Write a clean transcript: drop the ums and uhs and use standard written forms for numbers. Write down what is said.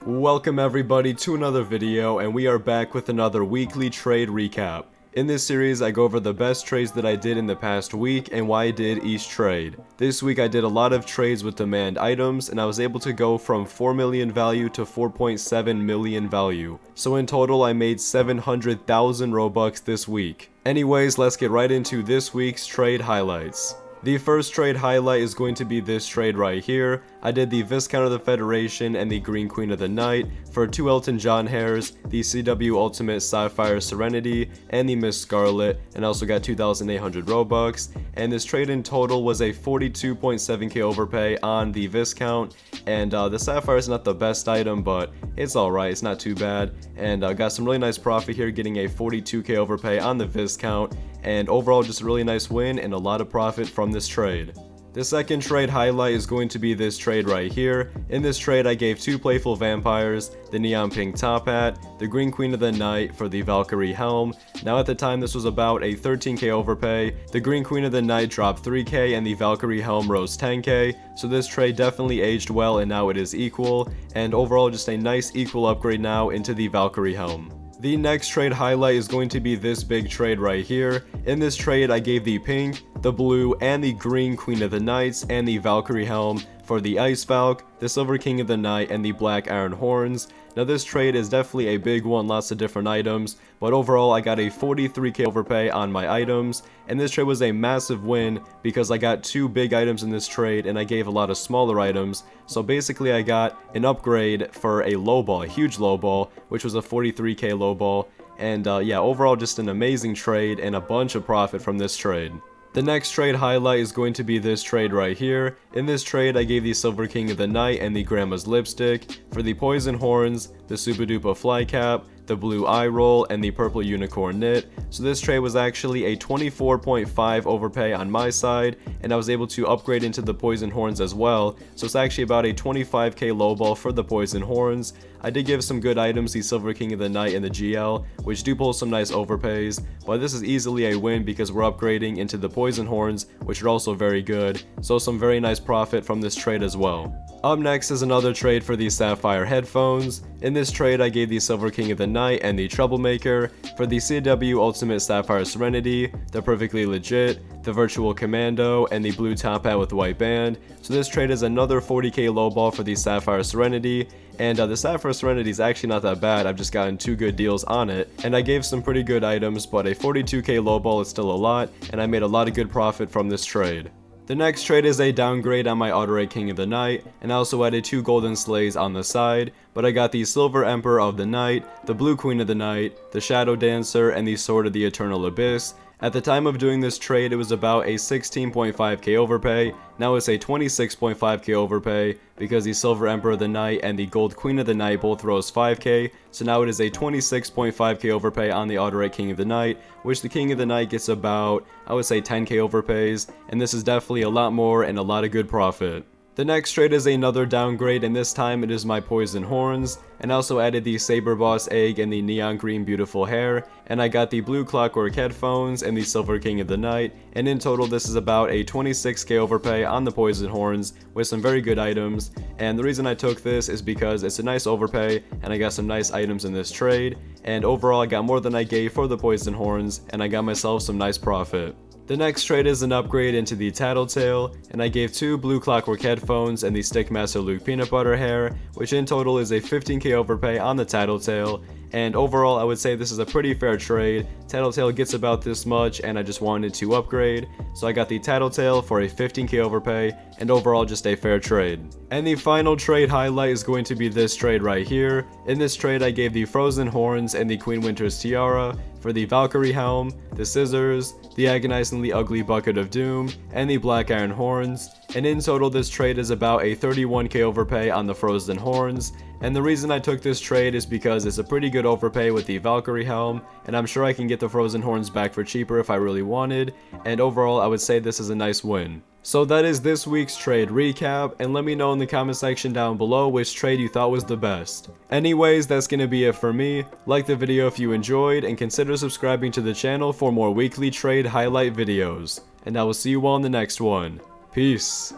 Welcome everybody to another video, and we are back with another weekly trade recap. In this series, I go over the best trades that I did in the past week and why I did each trade. This week I did a lot of trades with demand items, and I was able to go from 4 million value to 4.7 million value. So in total I made 700,000 Robux this week. Anyways, let's get right into this week's trade highlights. The first trade highlight is going to be this trade right here. I did the Viscount of the Federation and the Green Queen of the Night for 2 Elton John hairs, the CW Ultimate Sapphire Serenity, and the Miss Scarlet, and also got 2,800 Robux. And this trade in total was a 42.7k overpay on the Viscount, and the Sapphire is not the best item, but it's alright, it's not too bad. And got some really nice profit here, getting a 42k overpay on the Viscount, and overall just a really nice win and a lot of profit from this trade. The second trade highlight is going to be this trade right here. In this trade I gave 2 Playful Vampires, the Neon Pink Top Hat, the Green Queen of the Night for the Valkyrie Helm. Now at the time this was about a 13k overpay. The Green Queen of the Night dropped 3k and the Valkyrie Helm rose 10k, so this trade definitely aged well and now it is equal, and overall just a nice equal upgrade now into the Valkyrie Helm. The next trade highlight is going to be this big trade right here. In this trade I gave the pink, the blue, and the green Queen of the Knights and the Valkyrie Helm for the Ice Valk, the Silver King of the Night, and the Black Iron Horns. Now this trade is definitely a big one, lots of different items, but overall I got a 43k overpay on my items, and this trade was a massive win because I got 2 big items in this trade and I gave a lot of smaller items. So basically I got an upgrade for a low ball, a huge low ball, which was a 43k low ball, and yeah, overall just an amazing trade and a bunch of profit from this trade. The next trade highlight is going to be this trade right here. In this trade I gave the Silver King of the Night and the Grandma's Lipstick for the Poison Horns, the Super Duper Fly Cap, the Blue Eye Roll, and the Purple Unicorn Knit. So this trade was actually a 24.5 overpay on my side, and I was able to upgrade into the Poison Horns as well, so it's actually about a 25k lowball for the Poison Horns. I did give some good items, the Silver King of the Night and the GL, which do pull some nice overpays, but this is easily a win because we're upgrading into the Poison Horns, which are also very good, so some very nice profit from this trade as well. Up next is another trade for the Sapphire headphones. In this trade I gave the Silver King of the Night and the Troublemaker for the CW Ultimate Sapphire Serenity, the Perfectly Legit, the Virtual Commando, and the Blue Top Hat with White Band. So this trade is another 40k lowball for the Sapphire Serenity, and the Sapphire Serenity is actually not that bad. I've just gotten 2 good deals on it, and I gave some pretty good items, but a 42k lowball is still a lot, and I made a lot of good profit from this trade. The next trade is a downgrade on my Autorate King of the Night, and I also added 2 Golden Slays on the side, but I got the Silver Emperor of the Night, the Blue Queen of the Night, the Shadow Dancer, and the Sword of the Eternal Abyss. At the time of doing this trade it was about a 16.5k overpay, now it's a 26.5k overpay because the Silver Emperor of the Night and the Gold Queen of the Night both rose 5k, so now it is a 26.5k overpay on the Autorate King of the Night, which the King of the Night gets about, I would say 10k overpays, and this is definitely a lot more and a lot of good profit. The next trade is another downgrade, and this time it is my Poison Horns, and I also added the Saber Boss Egg and the Neon Green Beautiful Hair, and I got the Blue Clockwork Headphones and the Silver King of the Night, and in total this is about a 26k overpay on the Poison Horns with some very good items. And the reason I took this is because it's a nice overpay and I got some nice items in this trade, and overall I got more than I gave for the Poison Horns and I got myself some nice profit. The next trade is an upgrade into the Tattletale, and I gave 2 Blue Clockwork Headphones and the Stickmaster Luke Peanut Butter Hair, which in total is a 15k overpay on the Tattletale, and overall I would say this is a pretty fair trade. Tattletale gets about this much and I just wanted to upgrade, so I got the Tattletale for a 15k overpay, and overall just a fair trade. And the final trade highlight is going to be this trade right here. In this trade I gave the Frozen Horns and the Queen Winter's Tiara for the Valkyrie Helm, the Scissors, the Agonizingly Ugly Bucket of Doom, and the Black Iron Horns, and in total this trade is about a 31k overpay on the Frozen Horns. And the reason I took this trade is because it's a pretty good overpay with the Valkyrie Helm, and I'm sure I can get the Frozen Horns back for cheaper if I really wanted, and overall I would say this is a nice win. So that is this week's trade recap, and let me know in the comment section down below which trade you thought was the best. Anyways, that's gonna be it for me. Like the video if you enjoyed, and consider subscribing to the channel for more weekly trade highlight videos. And I will see you all in the next one. Peace.